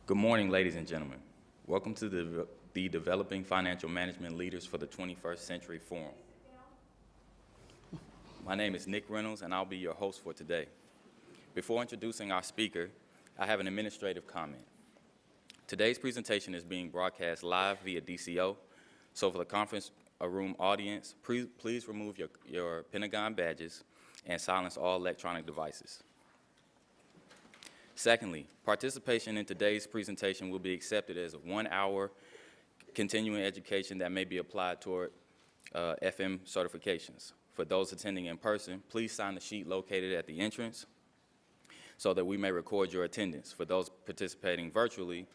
Good morning, ladies and gentlemen. Welcome to the Developing Financial Management Leaders for the 21st Century Forum. My name is Nick Reynolds, and I'll be your host for today. Before introducing our speaker, I have an administrative comment. Today's presentation is being broadcast live via DCO, so for the conference room audience, please remove your Pentagon badges and silence all electronic devices. Secondly, participation in today's presentation will be accepted as a 1-hour continuing education that may be applied toward FM certifications. For those attending in person, please sign the sheet located at the entrance so that we may record your attendance. For those participating virtually,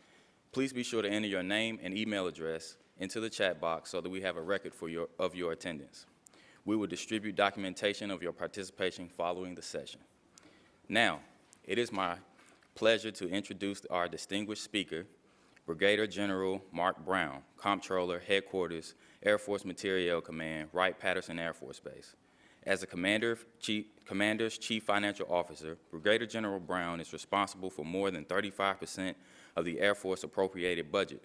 please be sure to enter your name and email address into the chat box so that we have a record of your attendance. We will distribute documentation of your participation following the session. Now, it is my pleasure to introduce our distinguished speaker, Brigadier General Mark Brown, Comptroller, Headquarters, Air Force Materiel Command, Wright-Patterson Air Force Base. As the Commander's Chief Financial Officer, Brigadier General Brown is responsible for more than 35% of the Air Force appropriated budget.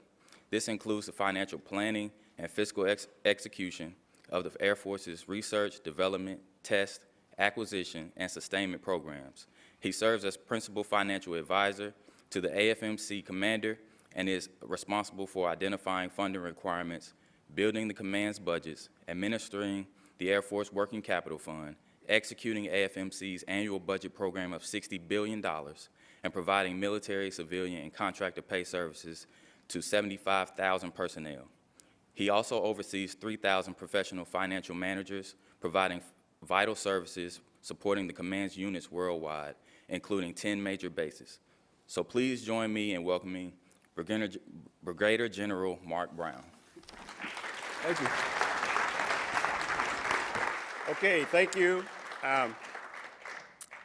This includes the financial planning and fiscal execution of the Air Force's research, development, test, acquisition, and sustainment programs. He serves as principal financial advisor to the AFMC commander and is responsible for identifying funding requirements, building the command's budgets, administering the Air Force Working Capital Fund, executing AFMC's annual budget program of $60 billion, and providing military, civilian, and contractor pay services to 75,000 personnel. He also oversees 3,000 professional financial managers, providing vital services, supporting the command's units worldwide, including 10 major bases. So please join me in welcoming Brigadier General Mark Brown. Thank you. Okay, thank you. That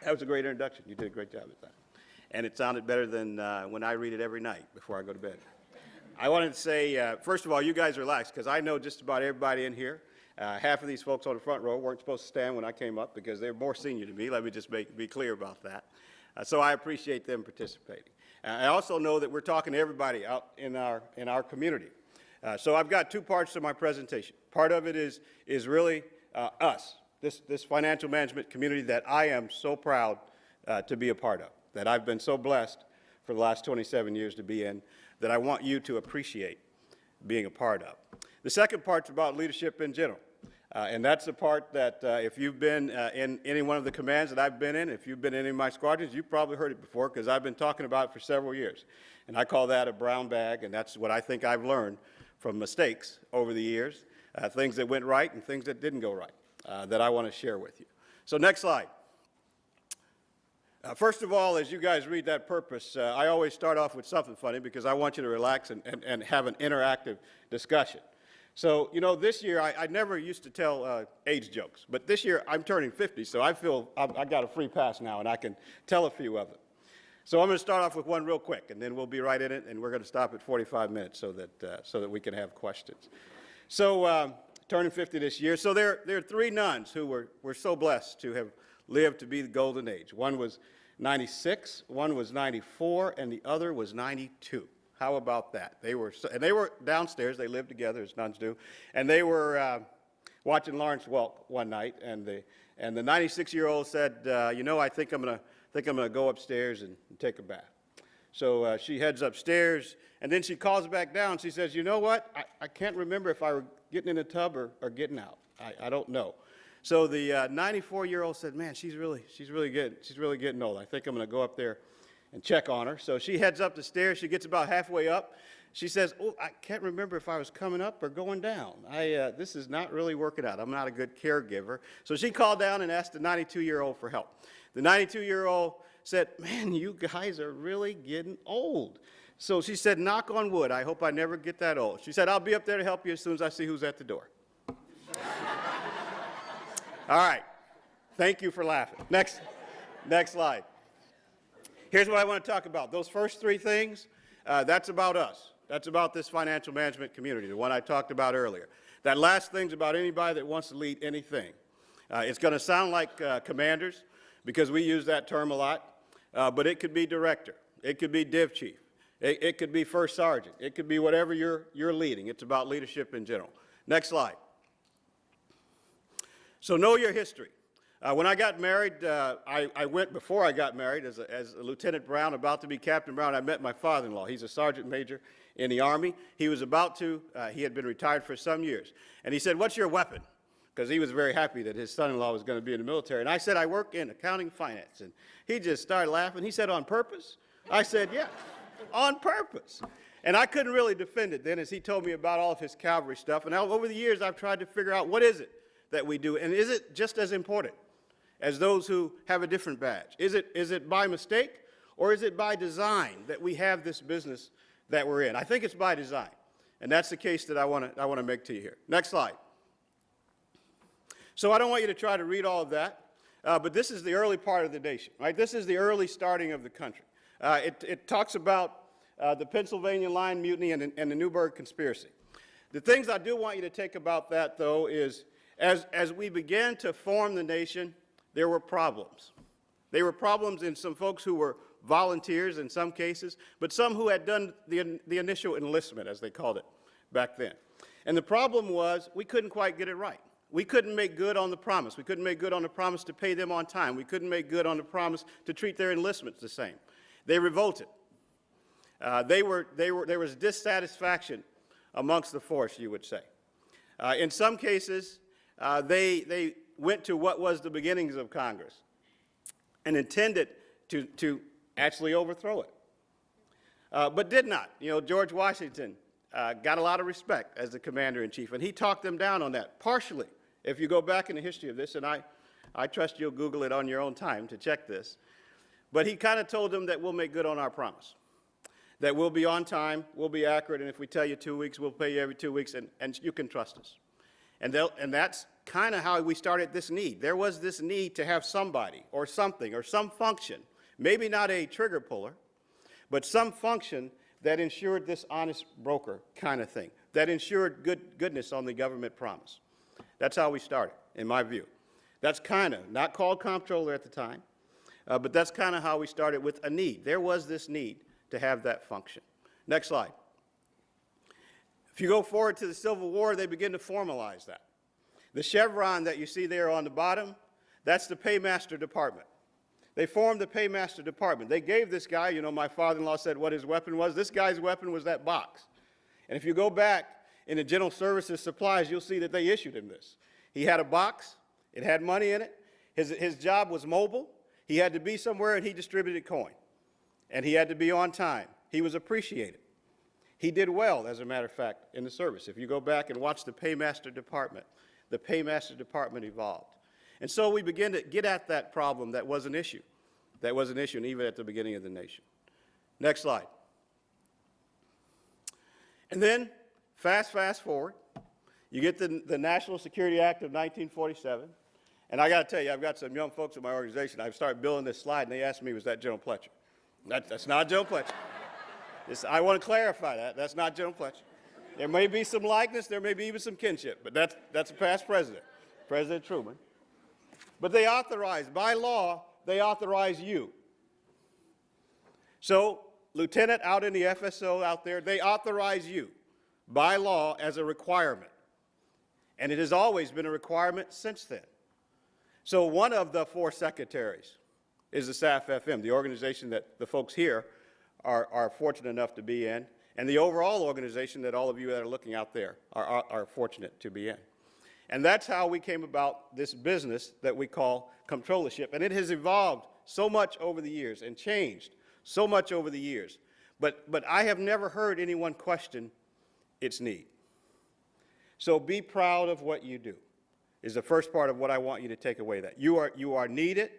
was a great introduction. You did a great job at that. And it sounded better than when I read it every night before I go to bed. I wanted to say, first of all, you guys relax, because I know just about everybody in here. Half of these folks on the front row weren't supposed to stand when I came up because they're more senior to me. Let me just be clear about that. So I appreciate them participating. I also know that we're talking to everybody out in our community. So I've got two parts to my presentation. Part of it is really us, this financial management community that I am so proud to be a part of, that I've been so blessed for the last 27 years to be in, that I want you to appreciate being a part of. The second part's about leadership in general. And that's the part that if you've been in any one of the commands that I've been in, if you've been in any of my squadrons, you've probably heard it before because I've been talking about it for several years. And I call that a brown bag, and that's what I think I've learned from mistakes over the years, things that went right and things that didn't go right, that I want to share with you. So next slide. First of all, as you guys read that purpose, I always start off with something funny because I want you to relax and have an interactive discussion. So, you know, this year, I never used to tell age jokes, but this year I'm turning 50, so I feel I got a free pass now, and I can tell a few of them. So I'm going to start off with one real quick, and then we'll be right in it, and we're going to stop at 45 minutes so that we can have questions. So turning 50 this year. So there are three nuns who were so blessed to have lived to be the golden age. One was 96, one was 94, and the other was 92. How about that? They were downstairs. They lived together, as nuns do, and they were watching Lawrence Welk one night, and the 96-year-old said, "You know, I think I'm gonna go upstairs and take a bath." So she heads upstairs, and then she calls back down. She says, "You know what? I can't remember if I were getting in the tub or getting out. I don't know." So the 94-year-old said, "Man, she's really getting old. I think I'm gonna go up there and check on her." So she heads up the stairs. She gets about halfway up. She says, "Oh, I can't remember if I was coming up or going down. This is not really working out. I'm not a good caregiver." So she called down and asked the 92-year-old for help. The 92-year-old said, "Man, you guys are really getting old." So she said, "Knock on wood. I hope I never get that old." She said, "I'll be up there to help you as soon as I see who's at the door." All right. Thank you for laughing. Next slide. Here's what I want to talk about. Those first three things, that's about us. That's about this financial management community, the one I talked about earlier. That last thing's about anybody that wants to lead anything. It's going to sound like commanders because we use that term a lot, but it could be director. It could be div chief. It could be first sergeant. It could be whatever you're leading. It's about leadership in general. Next slide. So know your history. When I got married, I went before I got married as a Lieutenant Brown, about to be Captain Brown. I met my father-in-law. He's a sergeant major in the Army. He was about to, he had been retired for some years. And he said, "What's your weapon?" Because he was very happy that his son-in-law was going to be in the military. And I said, "I work in accounting finance." And he just started laughing. He said, "On purpose?" I said, "Yeah, on purpose." And I couldn't really defend it then as he told me about all of his cavalry stuff. And over the years, I've tried to figure out what is it that we do, and is it just as important as those who have a different badge? Is it by mistake, or is it by design that we have this business that we're in? I think it's by design, and that's the case that I want to make to you here. Next slide. So I don't want you to try to read all of that, but this is the early part of the nation, right? This is the early starting of the country. It talks about the Pennsylvania Line Mutiny and the Newburgh Conspiracy. The things I do want you to take about that, though, is as we began to form the nation, there were problems. There were problems in some folks who were volunteers in some cases, but some who had done the initial enlistment, as they called it back then. And the problem was we couldn't quite get it right. We couldn't make good on the promise. We couldn't make good on the promise to pay them on time. We couldn't make good on the promise to treat their enlistments the same. They revolted. There was dissatisfaction amongst the force, you would say. In some cases, they went to what was the beginnings of Congress and intended to actually overthrow it, but did not. You know, George Washington got a lot of respect as the commander-in-chief, and he talked them down on that, partially. If you go back in the history of this, and I trust you'll Google it on your own time to check this, but he kind of told them that we'll make good on our promise, that we'll be on time, we'll be accurate, and if we tell you 2 weeks, we'll pay you every 2 weeks, and you can trust us. And that's kind of how we started this need. There was this need to have somebody or something or some function, maybe not a trigger puller, but some function that ensured this honest broker kind of thing, that ensured goodness on the government promise. That's how we started, in my view. That's kind of, not called comptroller at the time, but that's kind of how we started, with a need. There was this need to have that function. Next slide. If you go forward to the Civil War, they begin to formalize that. The chevron that you see there on the bottom, that's the Paymaster Department. They formed the Paymaster Department. They gave this guy, you know, my father-in-law said what his weapon was. This guy's weapon was that box. And if you go back in the General Services Supplies, you'll see that they issued him this. He had a box. It had money in it. His job was mobile. He had to be somewhere, and he distributed coin. And he had to be on time. He was appreciated. He did well, as a matter of fact, in the service. If you go back and watch the Paymaster Department evolved. And so we begin to get at that problem that was an issue. That was an issue, and even at the beginning of the nation. Next slide. And then, fast forward, you get the National Security Act of 1947. And I got to tell you, I've got some young folks in my organization. I've started building this slide, and they asked me, was that General Pletcher? That's not General Pletcher. I want to clarify that. That's not General Pletcher. There may be some likeness, there may be even some kinship, but that's a past president, President Truman. But they authorize, by law, they authorize you. So, Lieutenant out in the FSO out there, they authorize you by law as a requirement. And it has always been a requirement since then. So one of the 4 secretaries is the SAF-FM, the organization that the folks here are fortunate enough to be in, and the overall organization that all of you that are looking out there are fortunate to be in. And that's how we came about this business that we call comptrollership. And it has evolved so much over the years and changed so much over the years. But I have never heard anyone question its need. So be proud of what you do is the first part of what I want you to take away. That you are needed,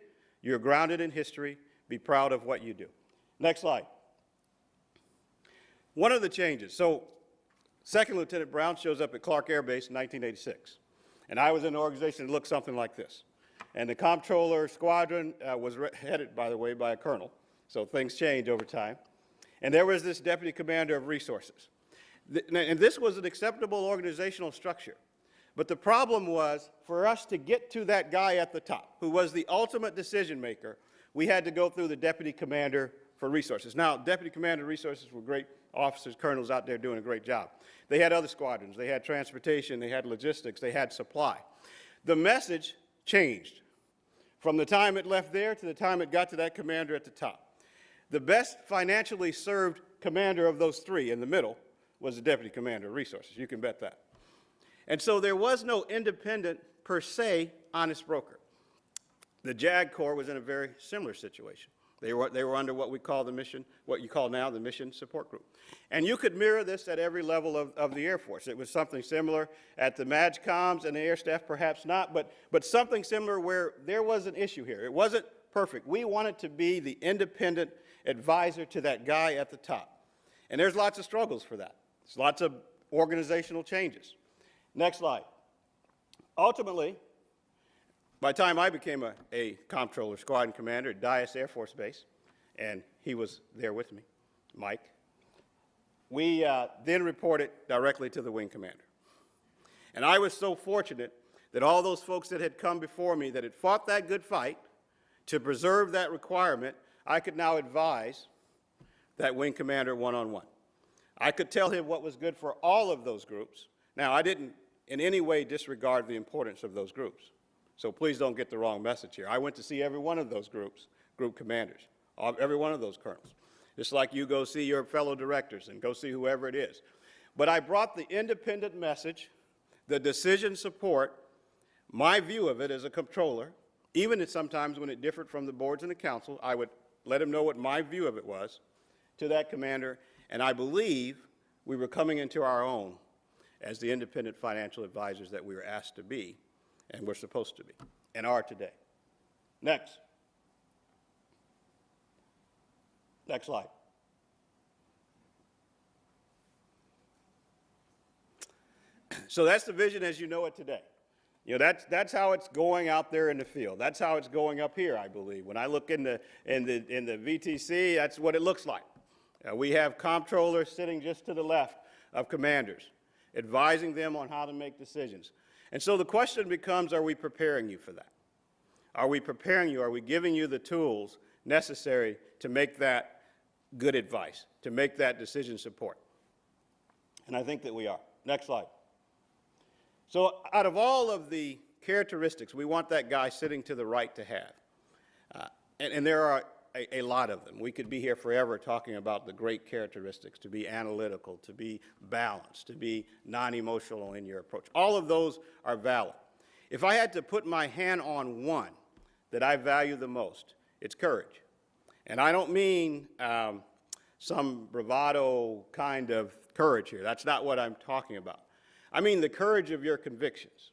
you're grounded in history, be proud of what you do. Next slide. One of the changes, so Second Lieutenant Brown shows up at Clark Air Base in 1986. And I was in an organization that looked something like this. And the comptroller squadron was headed, by the way, by a colonel. So things change over time. And there was this deputy commander of resources. And this was an acceptable organizational structure. But the problem was, for us to get to that guy at the top, who was the ultimate decision maker, we had to go through the deputy commander for resources. Now, Deputy Commander Resources were great officers, colonels out there doing a great job. They had other squadrons. They had transportation. They had logistics. They had supply. The message changed from the time it left there to the time it got to that commander at the top. The best financially served commander of those three in the middle was the Deputy Commander of Resources. You can bet that. And so there was no independent, per se, honest broker. The JAG Corps was in a very similar situation. They were under what we call the mission, what you call now the Mission Support Group. And you could mirror this at every level of the Air Force. It was something similar at the MAJCOMs and the Air Staff, perhaps not, but something similar where there was an issue here. It wasn't perfect. We wanted to be the independent advisor to that guy at the top. And there's lots of struggles for that. There's lots of organizational changes. Next slide. Ultimately, by the time I became a comptroller, squadron commander at Dyess Air Force Base, and he was there with me, Mike, we then reported directly to the wing commander. And I was so fortunate that all those folks that had come before me that had fought that good fight to preserve that requirement, I could now advise that wing commander one-on-one. I could tell him what was good for all of those groups. Now, I didn't in any way disregard the importance of those groups. So please don't get the wrong message here. I went to see every one of those groups, group commanders, every one of those colonels, just like you go see your fellow directors and go see whoever it is. But I brought the independent message, the decision support, my view of it as a comptroller, even sometimes when it differed from the boards and the council, I would let him know what my view of it was to that commander, and I believe we were coming into our own as the independent financial advisors that we were asked to be, and we're supposed to be, and are today. Next. Next slide. So that's the vision as you know it today. You know, that's how it's going out there in the field. That's how it's going up here, I believe. When I look in the VTC, that's what it looks like. We have comptrollers sitting just to the left of commanders, advising them on how to make decisions. And so the question becomes, are we preparing you for that? Are we preparing you? Are we giving you the tools necessary to make that good advice, to make that decision support? And I think that we are. Next slide. So out of all of the characteristics we want that guy sitting to the right to have, and there are a lot of them. We could be here forever talking about the great characteristics, to be analytical, to be balanced, to be non-emotional in your approach. All of those are valid. If I had to put my hand on one that I value the most, it's courage. And I don't mean some bravado kind of courage here. That's not what I'm talking about. I mean the courage of your convictions,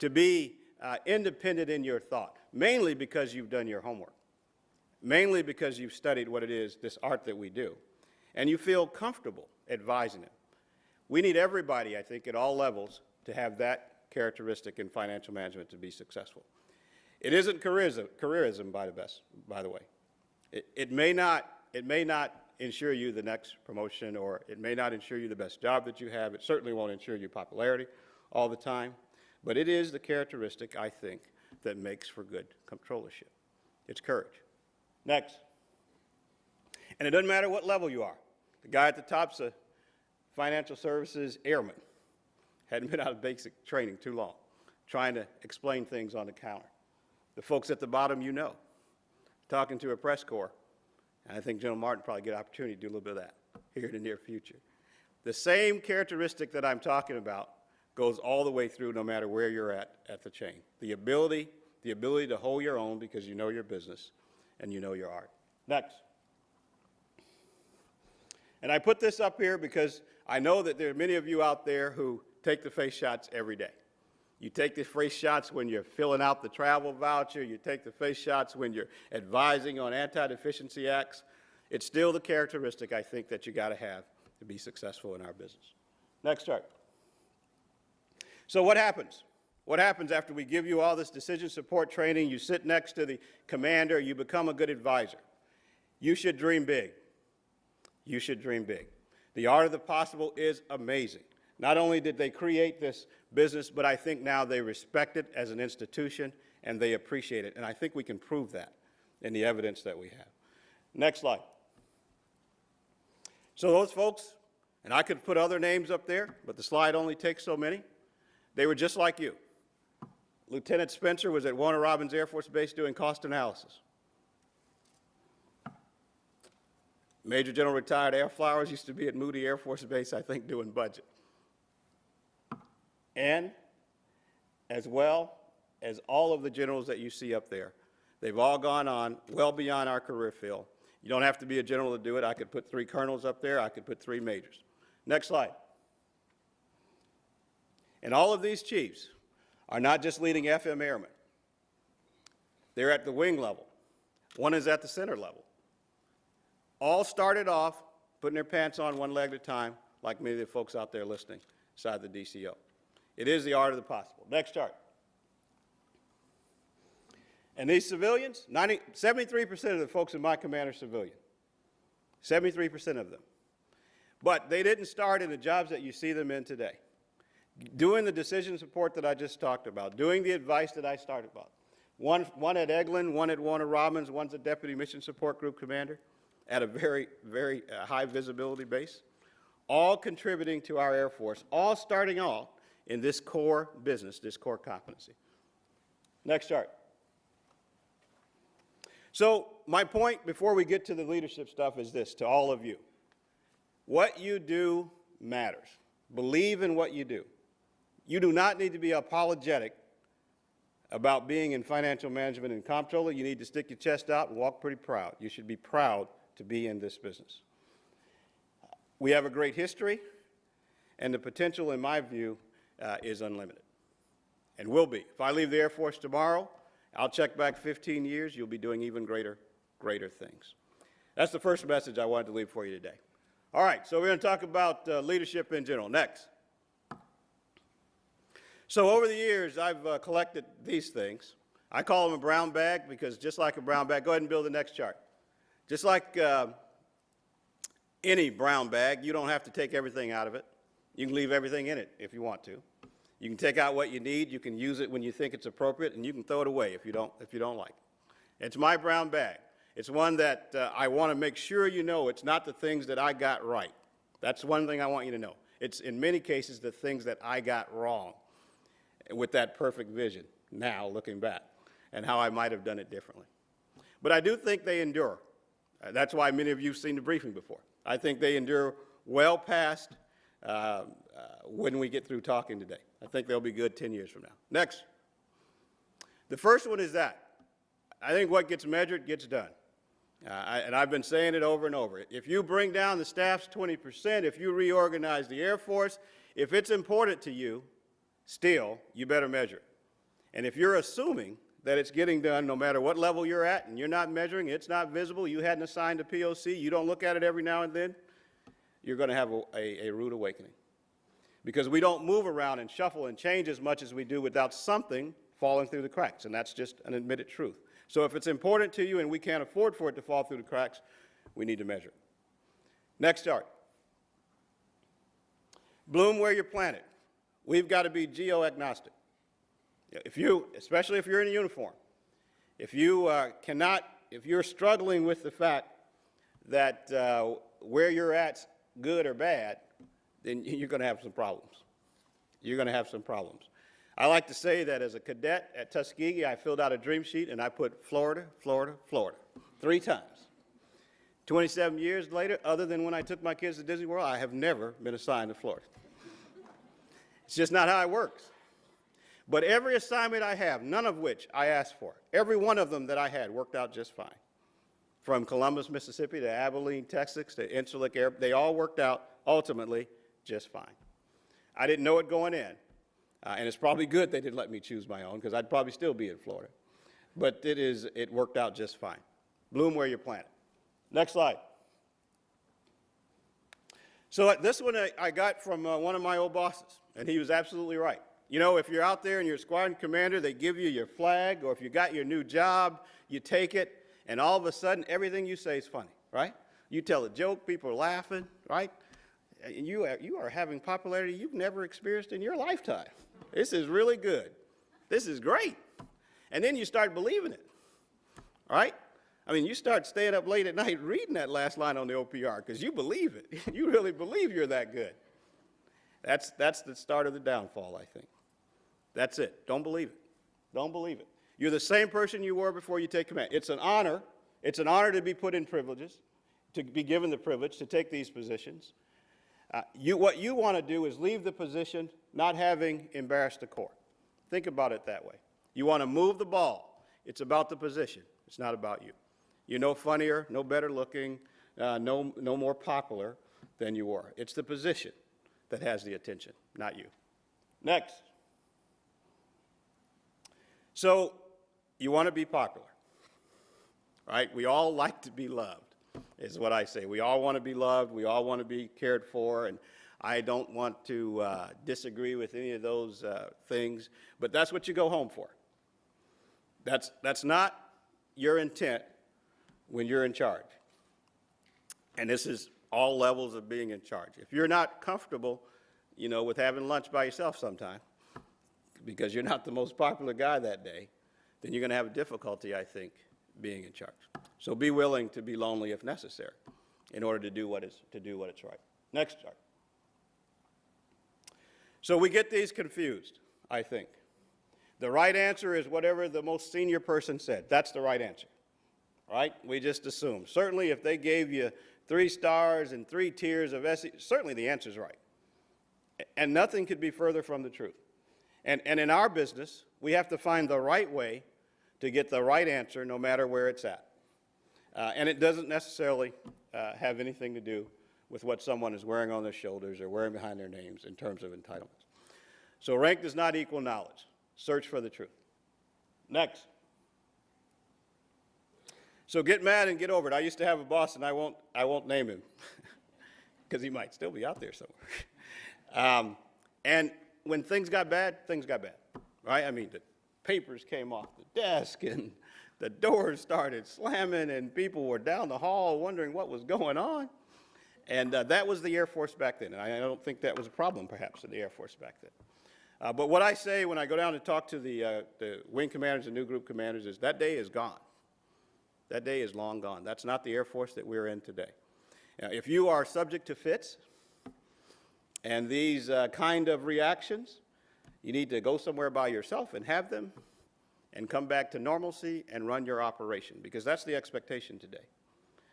to be independent in your thought, mainly because you've done your homework, mainly because you've studied what it is, this art that we do, and you feel comfortable advising it. We need everybody, I think, at all levels to have that characteristic in financial management to be successful. It isn't careerism, by the way. It may not ensure you the next promotion, or it may not ensure you the best job that you have. It certainly won't ensure you popularity all the time, but it is the characteristic, I think, that makes for good comptrollership. It's courage. Next. And it doesn't matter what level you are. The guy at the top's a financial services airman. Hadn't been out of basic training too long, trying to explain things on the counter. The folks at the bottom, you know, talking to a press corps. And I think General Martin probably get an opportunity to do a little bit of that here in the near future. The same characteristic that I'm talking about goes all the way through no matter where you're at the chain. The ability to hold your own because you know your business and you know your art. Next. And I put this up here because I know that there are many of you out there who take the face shots every day. You take the face shots when you're filling out the travel voucher. You take the face shots when you're advising on anti-deficiency acts. It's still the characteristic, I think, that you got to have to be successful in our business. Next chart. So what happens? What happens after we give you all this decision support training? You sit next to the commander. You become a good advisor. You should dream big. You should dream big. The art of the possible is amazing. Not only did they create this business, but I think now they respect it as an institution and they appreciate it. And I think we can prove that in the evidence that we have. Next slide. So those folks, and I could put other names up there, but the slide only takes so many, they were just like you. Lieutenant Spencer was at Warner Robins Air Force Base doing cost analysis. Major General retired Air Flowers used to be at Moody Air Force Base, I think, doing budget. And as well as all of the generals that you see up there, they've all gone on well beyond our career field. You don't have to be a general to do it. I could put 3 colonels up there. I could put 3 majors. Next slide. And all of these chiefs are not just leading FM airmen. They're at the wing level. One is at the center level. All started off putting their pants on one leg at a time, like many of the folks out there listening inside the DCO. It is the art of the possible. Next chart. And these civilians, 73% of the folks in my command are civilian. 73% of them. But they didn't start in the jobs that you see them in today. Doing the decision support that I just talked about, doing the advice that I started about. One at Eglin, one at Warner Robins, one's a Deputy Mission Support Group Commander at a very, very high visibility base, all contributing to our Air Force, all starting off in this core business, this core competency. Next chart. So my point before we get to the leadership stuff is this to all of you. What you do matters. Believe in what you do. You do not need to be apologetic about being in financial management and comptroller. You need to stick your chest out and walk pretty proud. You should be proud to be in this business. We have a great history, and the potential, in my view, is unlimited, and will be. If I leave the Air Force tomorrow, I'll check back 15 years, you'll be doing even greater things. That's the first message I wanted to leave for you today. All right, so we're going to talk about leadership in general. Next. So over the years, I've collected these things. I call them a brown bag because just like a brown bag, go ahead and build the next chart. Just like any brown bag, you don't have to take everything out of it. You can leave everything in it if you want to. You can take out what you need, you can use it when you think it's appropriate, and you can throw it away if you don't like it. It's my brown bag. It's one that I want to make sure you know it's not the things that I got right. That's one thing I want you to know. It's in many cases the things that I got wrong with that perfect vision now looking back and how I might have done it differently. But I do think they endure. That's why many of you have seen the briefing before. I think they endure well past when we get through talking today. I think they'll be good 10 years from now. Next. The first one is that. I think what gets measured gets done. And I've been saying it over and over. If you bring down the staff's 20%, if you reorganize the Air Force, if it's important to you, still, you better measure it. And if you're assuming that it's getting done no matter what level you're at and you're not measuring, it's not visible, you hadn't assigned a POC, you don't look at it every now and then, you're going to have a rude awakening. Because we don't move around and shuffle and change as much as we do without something falling through the cracks, and that's just an admitted truth. So if it's important to you and we can't afford for it to fall through the cracks, we need to measure it. Next chart. Bloom where you're planted. We've got to be geo-agnostic. Especially if you're in a uniform, if you're struggling with the fact that where you're at's good or bad, then you're going to have some problems. You're going to have some problems. I like to say that as a cadet at Tuskegee, I filled out a dream sheet and I put Florida, Florida, Florida 3 times. 27 years later, other than when I took my kids to Disney World, I have never been assigned to Florida. It's just not how it works. But every assignment I have, none of which I asked for, every one of them that I had worked out just fine. From Columbus, Mississippi to Abilene, Texas to Incirlik Air, they all worked out ultimately just fine. I didn't know it going in, and it's probably good they didn't let me choose my own because I'd probably still be in Florida. But it worked out just fine. Bloom where you're planted. Next slide. So this one I got from one of my old bosses, and he was absolutely right. You know, if you're out there and you're a squadron commander, they give you your flag, or if you got your new job, you take it, and all of a sudden, everything you say is funny, right? You tell a joke, people are laughing, right? You are having popularity you've never experienced in your lifetime. This is really good. This is great. And then you start believing it, right? I mean, you start staying up late at night reading that last line on the OPR because you believe it. You really believe you're that good. That's the start of the downfall, I think. That's it. Don't believe it. Don't believe it. You're the same person you were before you take command. It's an honor. It's an honor to be put in privileges, to be given the privilege to take these positions. What you want to do is leave the position not having embarrassed the Corps. Think about it that way. You want to move the ball. It's about the position. It's not about you. You're no funnier, no better looking, no more popular than you were. It's the position that has the attention, not you. Next. So you want to be popular, right? We all like to be loved, is what I say. We all want to be loved. We all want to be cared for, and I don't want to disagree with any of those things, but that's what you go home for. That's not your intent when you're in charge. And this is all levels of being in charge. If you're not comfortable, with having lunch by yourself sometime, because you're not the most popular guy that day, then you're going to have a difficulty, I think, being in charge. So be willing to be lonely if necessary in order to do what's right. Next chart. So we get these confused, I think. The right answer is whatever the most senior person said. That's the right answer, right? We just assume. Certainly if they gave you 3 stars and 3 tiers of SE, certainly the answer's right. And nothing could be further from the truth. And in our business, we have to find the right way to get the right answer no matter where it's at. And it doesn't necessarily have anything to do with what someone is wearing on their shoulders or wearing behind their names in terms of entitlements. So rank does not equal knowledge. Search for the truth. Next. So get mad and get over it. I used to have a boss, and I won't name him because he might still be out there somewhere. And when things got bad, right? I mean, the papers came off the desk, and the doors started slamming, and people were down the hall wondering what was going on. And that was the Air Force back then, and I don't think that was a problem, perhaps, in the Air Force back then. But what I say when I go down to talk to the wing commanders and new group commanders is that day is gone. That day is long gone. That's not the Air Force that we're in today. Now, if you are subject to fits and these kind of reactions, you need to go somewhere by yourself and have them and come back to normalcy and run your operation, because that's the expectation today.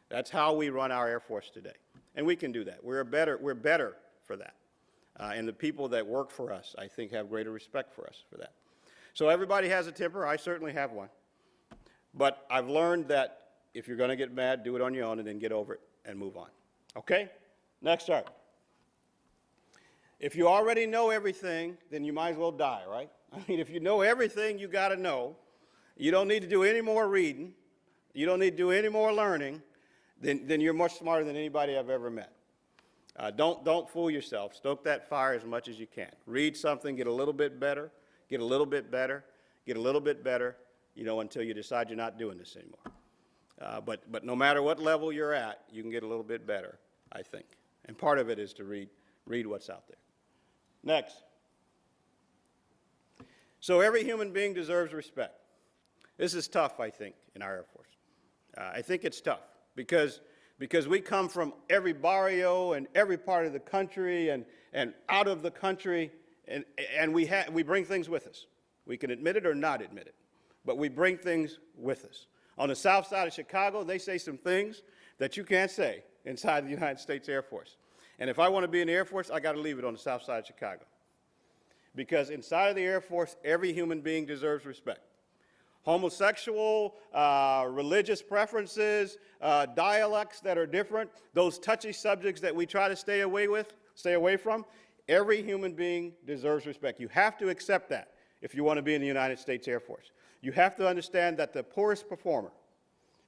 That's how we run our Air Force today. And we can do that. We're better for that. And the people that work for us, I think, have greater respect for us for that. So everybody has a temper. I certainly have one. But I've learned that if you're going to get mad, do it on your own and then get over it and move on. Okay? Next chart. If you already know everything, then you might as well die, right? I mean, if you know everything you got to know, you don't need to do any more reading, you don't need to do any more learning, then you're much smarter than anybody I've ever met. Don't fool yourself. Stoke that fire as much as you can. Read something, get a little bit better, get a little bit better, get a little bit better, until you decide you're not doing this anymore. But no matter what level you're at, you can get a little bit better, I think. And part of it is to read what's out there. Next. So every human being deserves respect. This is tough, I think, in our Air Force. I think it's tough because we come from every barrio and every part of the country and out of the country, and we bring things with us. We can admit it or not admit it, but we bring things with us. On the south side of Chicago, they say some things that you can't say inside the United States Air Force. And if I want to be in the Air Force, I got to leave it on the south side of Chicago. Because inside of the Air Force, every human being deserves respect. Homosexual, religious preferences, dialects that are different, those touchy subjects that we try to stay away from, every human being deserves respect. You have to accept that if you want to be in the United States Air Force. You have to understand that the poorest performer,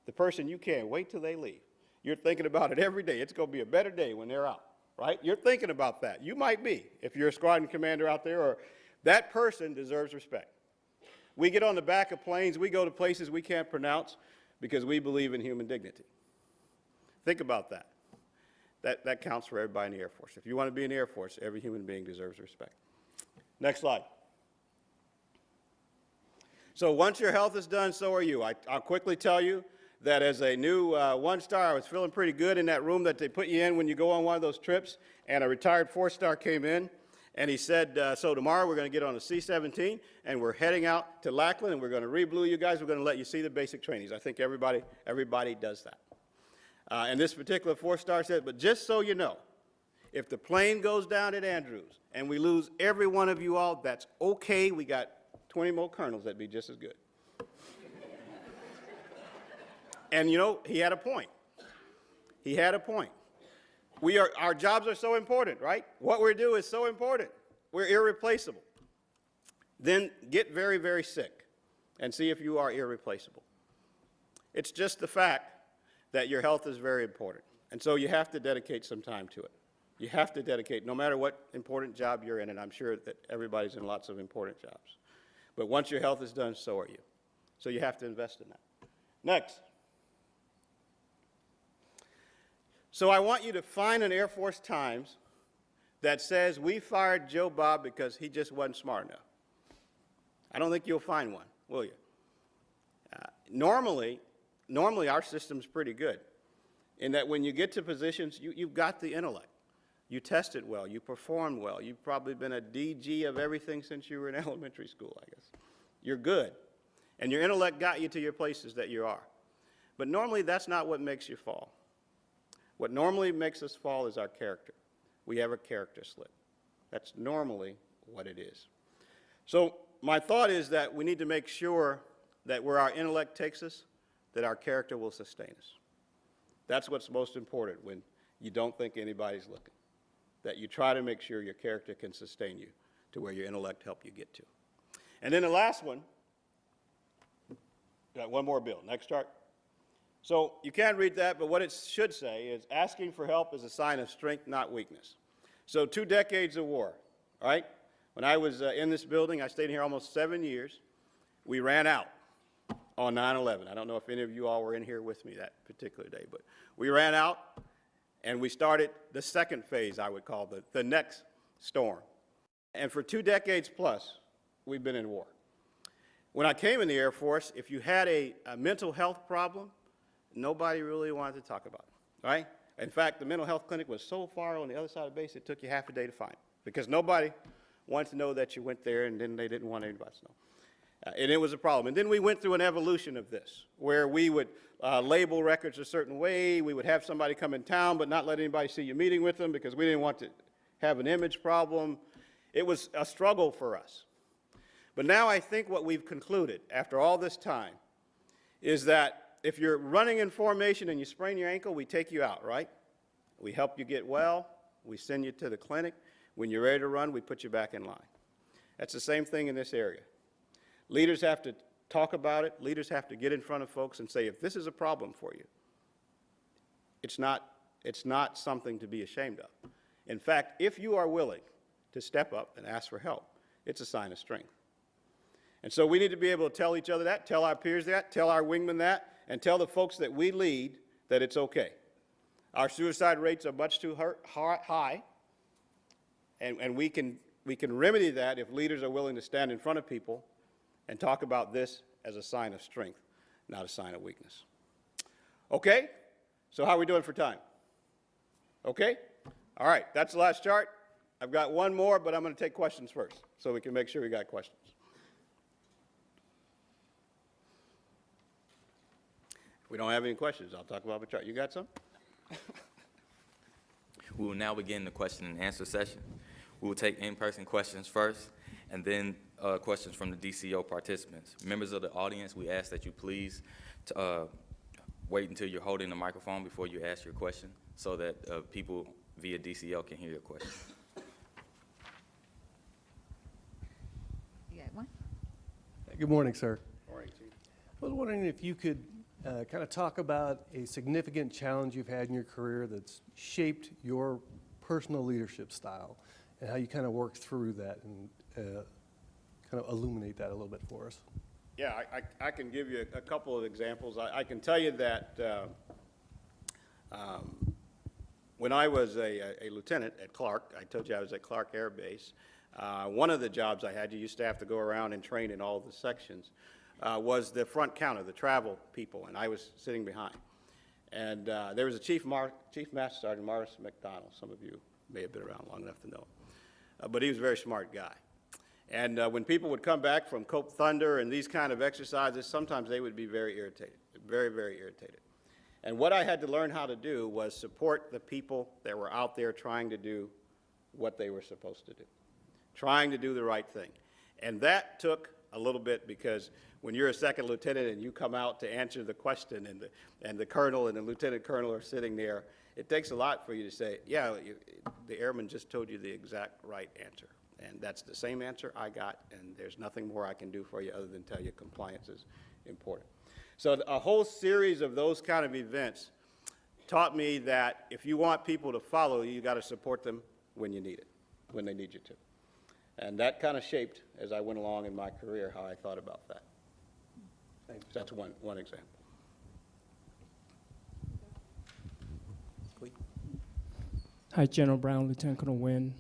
the person you can't wait till they leave, you're thinking about it every day. It's going to be a better day when they're out, right? You're thinking about that. You might be, if you're a squadron commander out there, or that person deserves respect. We get on the back of planes, we go to places we can't pronounce because we believe in human dignity. Think about that. That counts for everybody in the Air Force. If you want to be in the Air Force, every human being deserves respect. Next slide. So once your health is done, so are you. I'll quickly tell you, that as a new one-star, I was feeling pretty good in that room that they put you in when you go on one of those trips, and a retired four-star came in, and he said, so tomorrow we're going to get on a C-17, and we're heading out to Lackland, and we're going to re-blue you guys. We're going to let you see the basic trainings. I think everybody does that. And this particular four-star said, but just so you know, if the plane goes down at Andrews and we lose every one of you all, that's okay. We got 20 more colonels that'd be just as good. And you know, he had a point. He had a point. Our jobs are so important, right? What we do is so important. We're irreplaceable. Then get very, very sick and see if you are irreplaceable. It's just the fact that your health is very important. And so you have to dedicate some time to it. You have to dedicate, no matter what important job you're in, and I'm sure that everybody's in lots of important jobs. But once your health is done, so are you. So you have to invest in that. Next. So I want you to find an Air Force Times that says, we fired Joe Bob because he just wasn't smart enough. I don't think you'll find one, will you? Normally our system's pretty good in that when you get to positions, you've got the intellect. You tested well, you performed well. You've probably been a DG of everything since you were in elementary school, I guess. You're good. And your intellect got you to your places that you are. But normally that's not what makes you fall. What normally makes us fall is our character. We have a character slip. That's normally what it is. So my thought is that we need to make sure that where our intellect takes us, that our character will sustain us. That's what's most important when you don't think anybody's looking, that you try to make sure your character can sustain you to where your intellect helped you get to. And then the last one, got one more, Bill. Next chart. So you can't read that, but what it should say is asking for help is a sign of strength, not weakness. So 2 decades of war, all right? When I was in this building, I stayed here almost 7 years. We ran out on 9/11. I don't know if any of you all were in here with me that particular day, but we ran out and we started the second phase, I would call the next storm. And for 2 decades plus, we've been in war. When I came in the Air Force, if you had a mental health problem, nobody really wanted to talk about it, right? In fact, the mental health clinic was so far on the other side of the base, it took you half a day to find it because nobody wanted to know that you went there, and then they didn't want anybody to know. And it was a problem. And then we went through an evolution of this, where we would label records a certain way. We would have somebody come in town, but not let anybody see you meeting with them because we didn't want to have an image problem. It was a struggle for us. But now I think what we've concluded after all this time is that if you're running in formation and you sprain your ankle, we take you out, right? We help you get well. We send you to the clinic. When you're ready to run, we put you back in line. That's the same thing in this area. Leaders have to talk about it. Leaders have to get in front of folks and say, if this is a problem for you, it's not something to be ashamed of. In fact, if you are willing to step up and ask for help, it's a sign of strength. And so we need to be able to tell each other that, tell our peers that, tell our wingmen that, and tell the folks that we lead that it's okay. Our suicide rates are much too high, and we can remedy that if leaders are willing to stand in front of people and talk about this as a sign of strength, not a sign of weakness. Okay? So how are we doing for time? Okay? All right, that's the last chart. I've got one more, but I'm going to take questions first so we can make sure we got questions. If we don't have any questions, I'll talk about the chart. You got some? We will now begin the question and answer session. We will take in-person questions first, and then questions from the DCO participants. Members of the audience, we ask that you please wait until you're holding the microphone before you ask your question so that people via DCO can hear your question. You got one? Good morning, sir. All right, Chief. I was wondering if you could kind of talk about a significant challenge you've had in your career that's shaped your personal leadership style and how you kind of work through that and kind of illuminate that a little bit for us. Yeah, I can give you a couple of examples. I can tell you that when I was a lieutenant at Clark, I told you I was at Clark Air Base, one of the jobs I had, you used to have to go around and train in all the sections. was the front counter, the travel people, and I was sitting behind. And there was a Chief Master Sergeant Morris McDonald. Some of you may have been around long enough to know him. But he was a very smart guy. And when people would come back from Cope Thunder and these kind of exercises, sometimes they would be very irritated, very, very irritated. And what I had to learn how to do was support the people that were out there trying to do what they were supposed to do, trying to do the right thing. And that took a little bit, because when you're a second lieutenant and you come out to answer the question and the colonel and the lieutenant colonel are sitting there, it takes a lot for you to say, yeah, the airman just told you the exact right answer. And that's the same answer I got, and there's nothing more I can do for you other than tell you compliance is important. So a whole series of those kind of events taught me that if you want people to follow you, you got to support them when you need it, when they need you to. And that kind of shaped, as I went along in my career, how I thought about that. That's one example. Hi, General Brown, Lieutenant Colonel Wynn.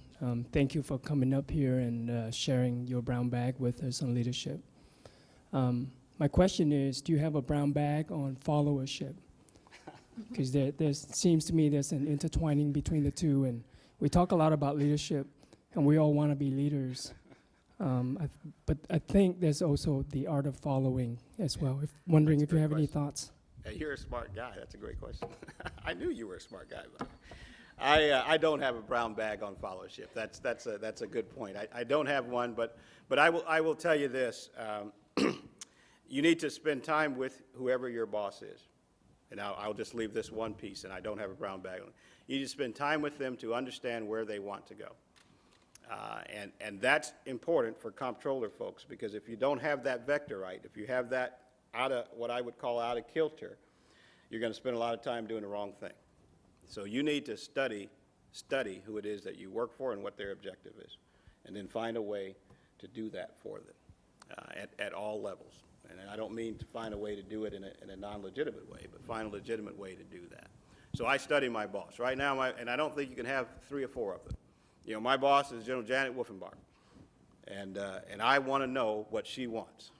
Thank you for coming up here and sharing your brown bag with us on leadership. My question is, do you have a brown bag on followership? Because there seems to me there's an intertwining between the two, and we talk a lot about leadership, and we all want to be leaders. But I think there's also the art of following as well. Wondering if you have any thoughts. Hey, you're a smart guy. That's a great question. I knew you were a smart guy, but I don't have a brown bag on followership. That's a good point. I don't have one, but I will tell you this. You need to spend time with whoever your boss is. And I'll just leave this one piece, and I don't have a brown bag on it. You need to spend time with them to understand where they want to go. And that's important for comptroller folks, because if you don't have that vector right, if you have that out of what I would call out of kilter, you're going to spend a lot of time doing the wrong thing. So you need to study who it is that you work for and what their objective is, and then find a way to do that for them at all levels. And I don't mean to find a way to do it in a non-legitimate way, but find a legitimate way to do that. So I study my boss. Right now, and I don't think you can have 3 or 4 of them. You know, my boss is General Janet Wolfenbach, and I want to know what she wants.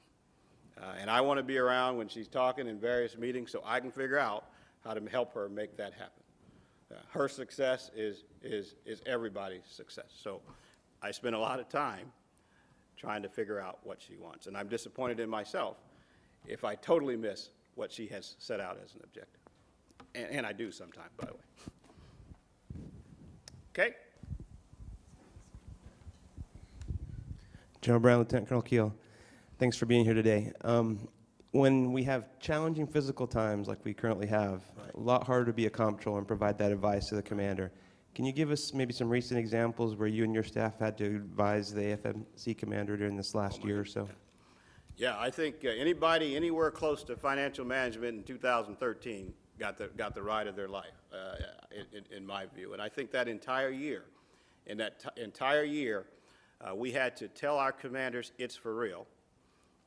And I want to be around when she's talking in various meetings so I can figure out how to help her make that happen. Her success is everybody's success. So I spend a lot of time trying to figure out what she wants. And I'm disappointed in myself if I totally miss what she has set out as an objective. And I do sometimes, by the way. Okay? General Brown, Lieutenant Colonel Keel, thanks for being here today. When we have challenging physical times like we currently have, a lot harder to be a comptroller and provide that advice to the commander. Can you give us maybe some recent examples where you and your staff had to advise the AFMC commander during this last year or so? Yeah, I think anybody anywhere close to financial management in 2013 got the ride of their life, in my view. And I think that entire year, we had to tell our commanders it's for real,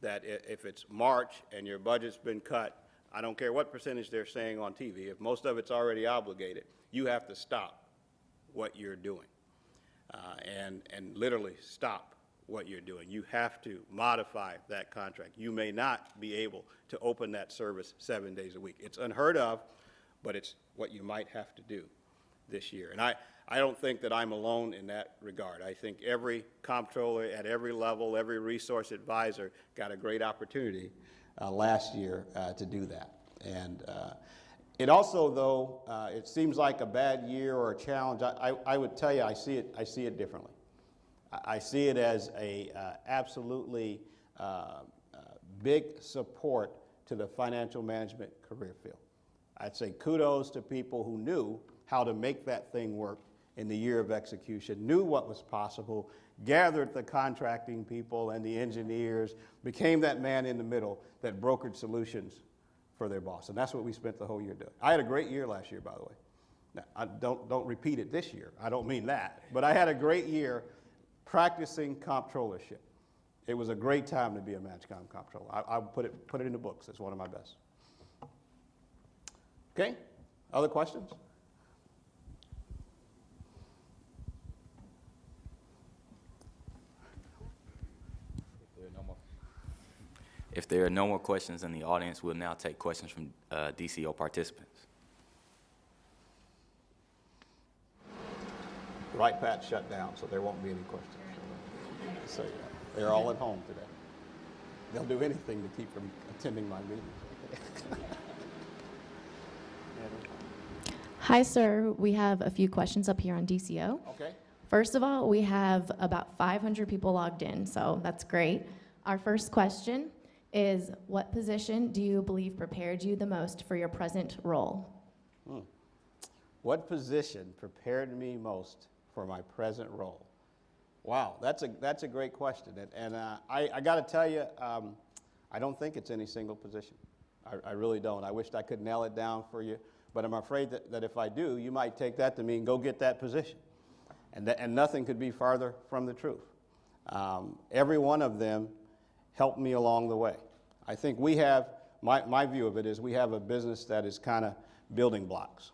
that if it's March and your budget's been cut, I don't care what percentage they're saying on TV, if most of it's already obligated, you have to stop what you're doing, and literally stop what you're doing. You have to modify that contract. You may not be able to open that service 7 days a week. It's unheard of, but it's what you might have to do this year. And I don't think that I'm alone in that regard. I think every comptroller at every level, every resource advisor got a great opportunity last year to do that. And it also, though, it seems like a bad year or a challenge. I would tell you I see it differently. I see it as a absolutely big support to the financial management career field. I'd say kudos to people who knew how to make that thing work in the year of execution, knew what was possible, gathered the contracting people and the engineers, became that man in the middle that brokered solutions for their boss. And that's what we spent the whole year doing. I had a great year last year, by the way. Now, don't repeat it this year. I don't mean that. But I had a great year practicing comptrollership. It was a great time to be a MANCOM comptroller. I'll put it in the books. It's one of my best. Okay? Other questions? If there are no more questions in the audience, we'll now take questions from DCO participants. The right pat shut down, so there won't be any questions. So yeah, they're all at home today. They'll do anything to keep from attending my meetings. Hi, sir. We have a few questions up here on DCO. Okay. First of all, we have about 500 people logged in, so that's great. Our first question is, what position do you believe prepared you the most for your present role? What position prepared me most for my present role? Wow, that's a great question. And I got to tell you, I don't think it's any single position. I really don't. I wished I could nail it down for you, but I'm afraid that if I do, you might take that to mean go get that position. And nothing could be farther from the truth. Every one of them helped me along the way. I think we have, my view of it is we have a business that is kind of building blocks.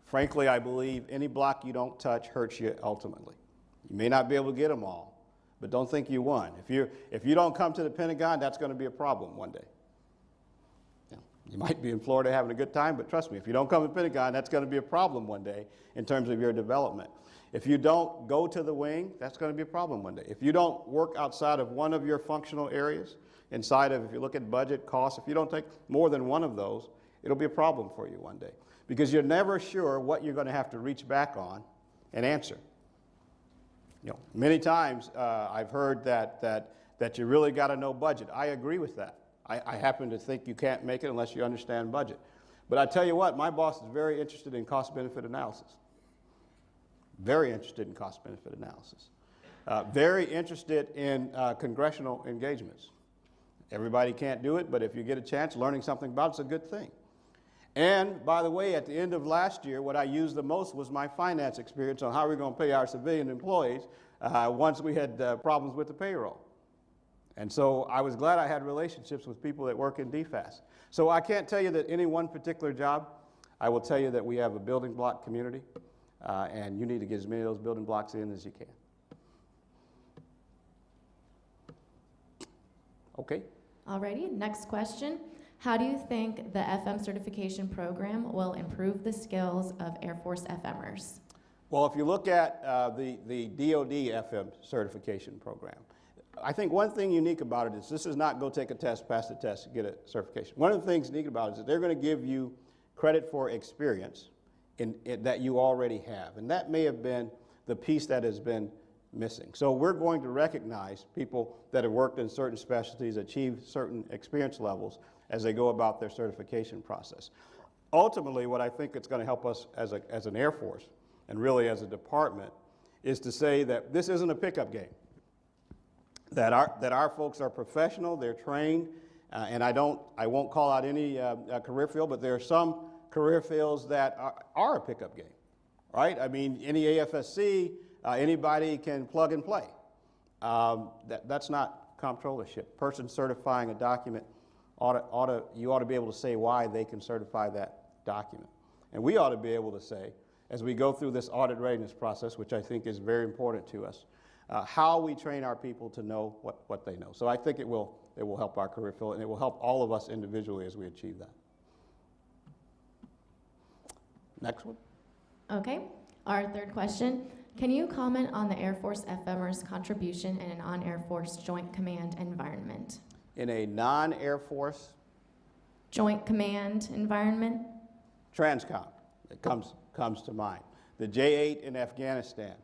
Frankly, I believe any block you don't touch hurts you ultimately. You may not be able to get them all, but don't think you won. If you don't come to the Pentagon, that's going to be a problem one day. You might be in Florida having a good time, but trust me, if you don't come to the Pentagon, that's going to be a problem one day in terms of your development. If you don't go to the wing, that's going to be a problem one day. If you don't work outside of one of your functional areas, inside of, if you look at budget, costs, if you don't take more than one of those, it'll be a problem for you one day. Because you're never sure what you're going to have to reach back on and answer. Many times I've heard that you really got to know budget. I agree with that. I happen to think you can't make it unless you understand budget. But I tell you what, my boss is very interested in cost-benefit analysis. Very interested in cost-benefit analysis. Very interested in congressional engagements. Everybody can't do it, but if you get a chance, learning something about it's a good thing. And, by the way, at the end of last year, what I used the most was my finance experience on how we're going to pay our civilian employees once we had problems with the payroll. And so I was glad I had relationships with people that work in DFAS. So I can't tell you that any one particular job. I will tell you that we have a building block community, and you need to get as many of those building blocks in as you can. Okay. Alrighty, next question. How do you think the FM certification program will improve the skills of Air Force FMers? Well, if you look at the DoD FM certification program, I think one thing unique about it is this is not go take a test, pass the test, get a certification. One of the things unique about it is that they're going to give you credit for experience that you already have. And that may have been the piece that has been missing. So we're going to recognize people that have worked in certain specialties, achieved certain experience levels as they go about their certification process. Ultimately, what I think it's going to help us as an Air Force, and really as a department, is to say that this isn't a pickup game. That our folks are professional, they're trained, and I won't call out any career field, but there are some career fields that are a pickup game, right? I mean, any AFSC, anybody can plug and play. That's not comptrollership. Person certifying a document, you ought to be able to say why they can certify that document. And we ought to be able to say, as we go through this audit readiness process, which I think is very important to us, how we train our people to know what they know. So I think it will help our career field, and it will help all of us individually as we achieve that. Next one. Okay, our third question. Can you comment on the Air Force FMers' contribution in a non-Air Force Joint Command environment? In a non-Air Force? Joint Command environment? Transcom, it comes to mind. The J-8 in Afghanistan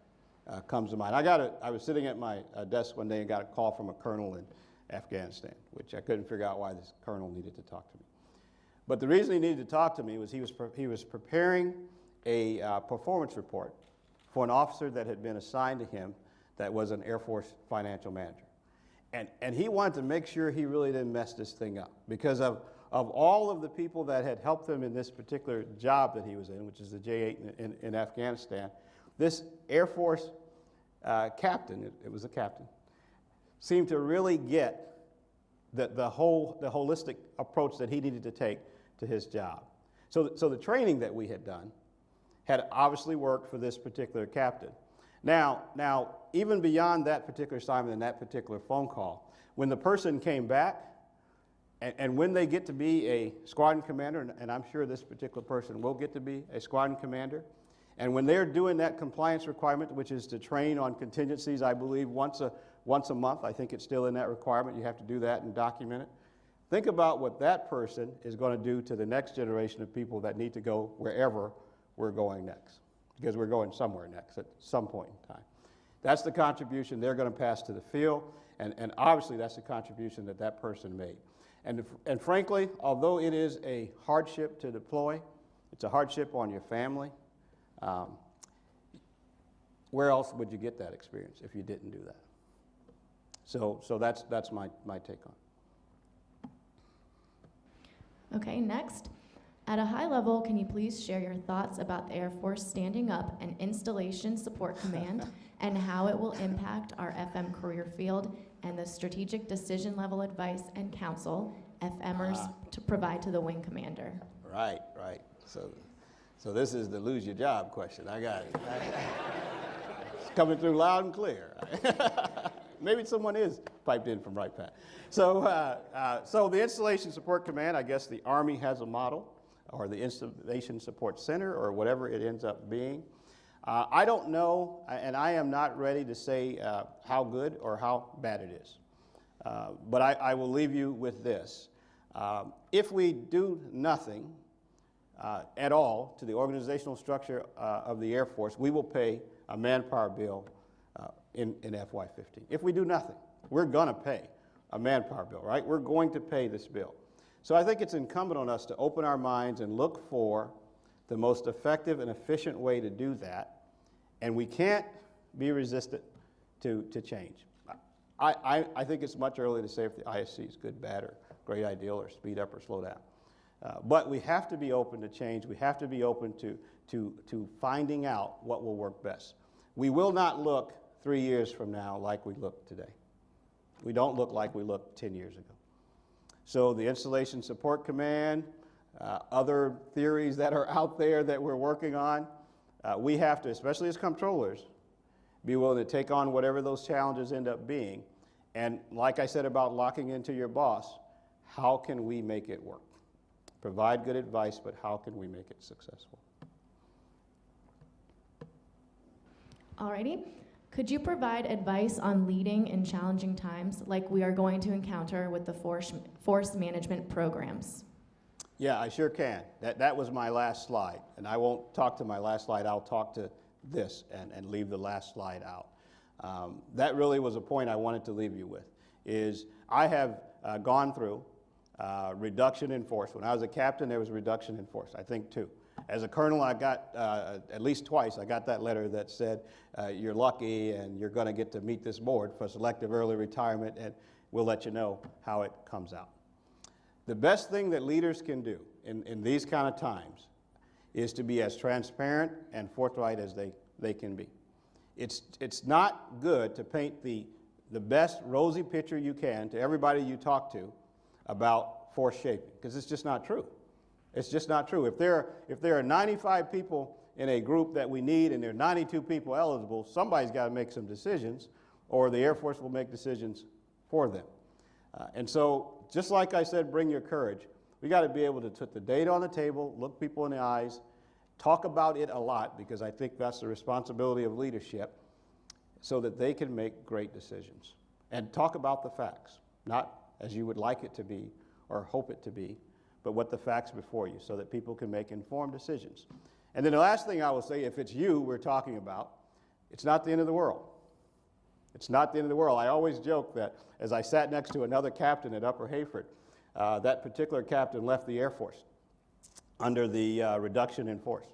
comes to mind. I was sitting at my desk one day and got a call from a colonel in Afghanistan, which I couldn't figure out why this colonel needed to talk to me. But the reason he needed to talk to me was he was preparing a performance report for an officer that had been assigned to him that was an Air Force financial manager. And he wanted to make sure he really didn't mess this thing up because of all of the people that had helped him in this particular job that he was in, which is the J-8 in Afghanistan. This Air Force captain, it was a captain, seemed to really get the holistic approach that he needed to take to his job. So the training that we had done had obviously worked for this particular captain. Now, even beyond that particular assignment and that particular phone call, when the person came back, and when they get to be a squadron commander, and I'm sure this particular person will get to be a squadron commander, and when they're doing that compliance requirement, which is to train on contingencies, I believe, once a month, I think it's still in that requirement, you have to do that and document it. Think about what that person is going to do to the next generation of people that need to go wherever we're going next, because we're going somewhere next at some point in time. That's the contribution they're going to pass to the field, and obviously that's the contribution that that person made. And frankly, although it is a hardship to deploy, it's a hardship on your family, where else would you get that experience if you didn't do that? So that's my take on it. Okay, next. At a high level, can you please share your thoughts about the Air Force standing up an Installation Support Command and how it will impact our FM career field and the strategic decision level advice and counsel FMers to provide to the wing commander? Right. So this is the lose your job question. I got it. It's coming through loud and clear. Maybe someone is piped in from right past. So the Installation Support Command, I guess the Army has a model, or the Installation Support Center, or whatever it ends up being. I don't know, and I am not ready to say how good or how bad it is. But I will leave you with this. If we do nothing at all to the organizational structure of the Air Force, we will pay a manpower bill in FY15. If we do nothing, we're going to pay a manpower bill, right? We're going to pay this bill. So I think it's incumbent on us to open our minds and look for the most effective and efficient way to do that, and we can't be resistant to change. I think it's much early to say if the ISC is good, bad, or great, ideal, or speed up or slow down. But we have to be open to change. We have to be open to finding out what will work best. We will not look 3 years from now like we look today. We don't look like we looked 10 years ago. So the Installation Support Command, other theories that are out there that we're working on, we have to, especially as controllers, be willing to take on whatever those challenges end up being. And like I said about locking into your boss, how can we make it work? Provide good advice, but how can we make it successful? Alrighty. Could you provide advice on leading in challenging times like we are going to encounter with the force management programs? Yeah, I sure can. That was my last slide, and I won't talk to my last slide. I'll talk to this and leave the last slide out. That really was a point I wanted to leave you with, is I have gone through reduction in force. When I was a captain, there was reduction in force, I think 2. As a colonel, I got, at least twice, I got that letter that said, you're lucky and you're going to get to meet this board for selective early retirement, and we'll let you know how it comes out. The best thing that leaders can do in these kind of times is to be as transparent and forthright as they can be. It's not good to paint the best rosy picture you can to everybody you talk to about force shaping, because it's just not true. It's just not true. If there are 95 people in a group that we need and there are 92 people eligible, somebody's got to make some decisions, or the Air Force will make decisions for them. And so, just like I said, bring your courage. We got to be able to put the data on the table, look people in the eyes, talk about it a lot, because I think that's the responsibility of leadership, so that they can make great decisions. And talk about the facts, not as you would like it to be or hope it to be, but what the facts before you, so that people can make informed decisions. And then the last thing I will say, if it's you we're talking about, it's not the end of the world. It's not the end of the world. I always joke that as I sat next to another captain at Upper Hayford, that particular captain left the Air Force under the reduction in force.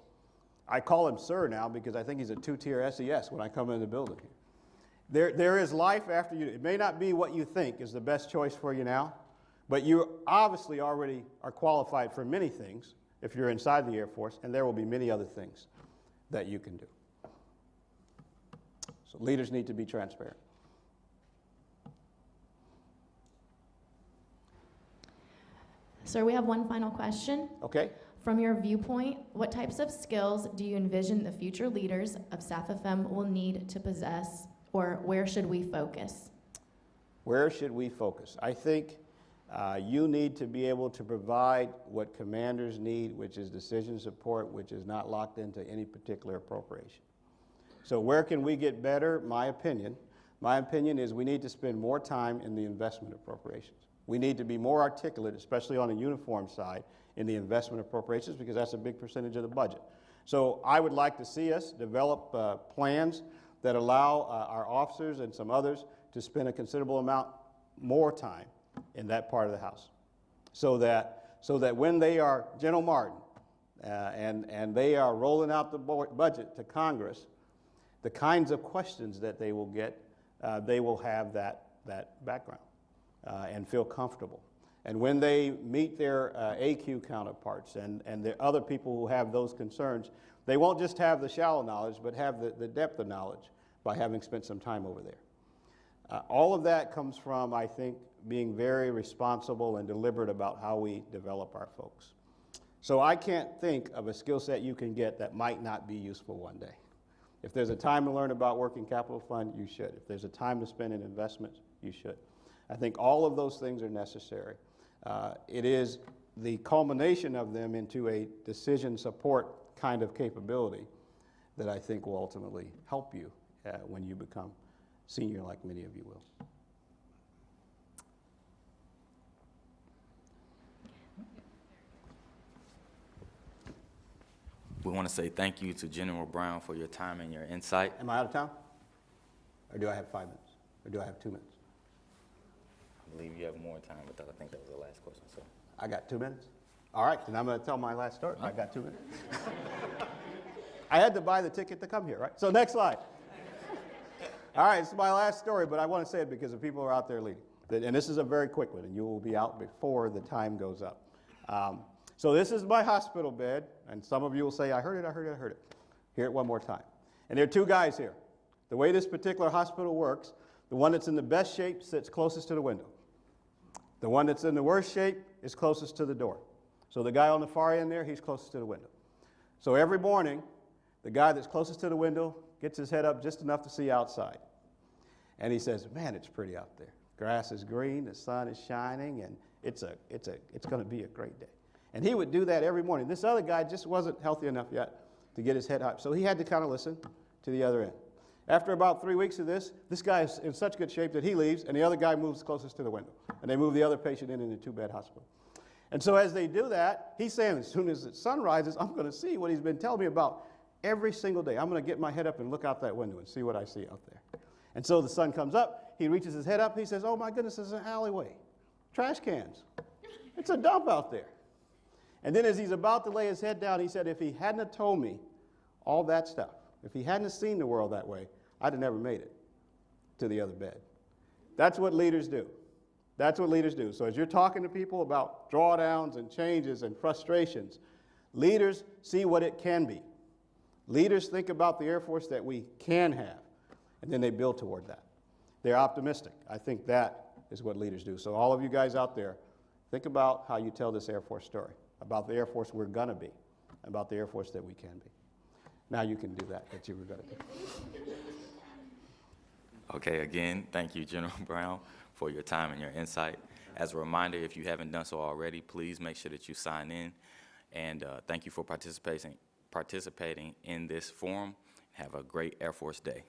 I call him sir now because I think he's a 2-tier SES when I come in the building here. There is life after you. It may not be what you think is the best choice for you now, but you obviously already are qualified for many things if you're inside the Air Force, and there will be many other things that you can do. So leaders need to be transparent. Sir, we have one final question. Okay? From your viewpoint, what types of skills do you envision the future leaders of SAF-FM will need to possess, or where should we focus? Where should we focus? I think you need to be able to provide what commanders need, which is decision support, which is not locked into any particular appropriation. So where can we get better? My opinion is we need to spend more time in the investment appropriations. We need to be more articulate, especially on the uniform side, in the investment appropriations, because that's a big percentage of the budget. So I would like to see us develop plans that allow our officers and some others to spend a considerable amount more time in that part of the house, so that when they are General Martin and they are rolling out the budget to Congress, the kinds of questions that they will get, they will have that background and feel comfortable. And when they meet their AQ counterparts and the other people who have those concerns, they won't just have the shallow knowledge, but have the depth of knowledge by having spent some time over there. All of that comes from, I think, being very responsible and deliberate about how we develop our folks. So I can't think of a skill set you can get that might not be useful one day. If there's a time to learn about working capital fund, you should. If there's a time to spend in investments, you should. I think all of those things are necessary. It is the culmination of them into a decision support kind of capability that I think will ultimately help you when you become senior, like many of you will. We want to say thank you to General Brown for your time and your insight. Am I out of town? Or do I have 5 minutes? Or do I have 2 minutes? I believe you have more time, but I think that was the last question. So I got 2 minutes? All right, then I'm going to tell my last story. I got 2 minutes. I had to buy the ticket to come here, right? So next slide. All right, it's my last story, but I want to say it because the people are out there leading. And this is a very quick one, and you will be out before the time goes up. So this is my hospital bed, and some of you will say, I heard it, I heard it, I heard it. Hear it one more time. And there are 2 guys here. The way this particular hospital works, the one that's in the best shape sits closest to the window. The one that's in the worst shape is closest to the door. So the guy on the far end there, he's closest to the window. So every morning, the guy that's closest to the window gets his head up just enough to see outside. And he says, man, it's pretty out there. Grass is green, the sun is shining, and it's going to be a great day. And he would do that every morning. This other guy just wasn't healthy enough yet to get his head up, so he had to kind of listen to the other end. After about 3 weeks of this guy is in such good shape that he leaves, and the other guy moves closest to the window. And they move the other patient in a 2-bed hospital. And so as they do that, he's saying, as soon as the sun rises, I'm going to see what he's been telling me about every single day. I'm going to get my head up and look out that window and see what I see out there. And so the sun comes up, he reaches his head up, he says, oh my goodness, this is an alleyway. Trash cans. It's a dump out there. And then as he's about to lay his head down, he said, if he hadn't have told me all that stuff, if he hadn't have seen the world that way, I'd have never made it to the other bed. That's what leaders do. That's what leaders do. So as you're talking to people about drawdowns and changes and frustrations, leaders see what it can be. Leaders think about the Air Force that we can have, and then they build toward that. They're optimistic. I think that is what leaders do. So all of you guys out there, think about how you tell this Air Force story, about the Air Force we're going to be, about the Air Force that we can be. Now you can do that you were going to do. okay, again, thank you, General Brown, for your time and your insight. As a reminder, if you haven't done so already, please make sure that you sign in. And thank you for participating in this forum. Have a great Air Force Day.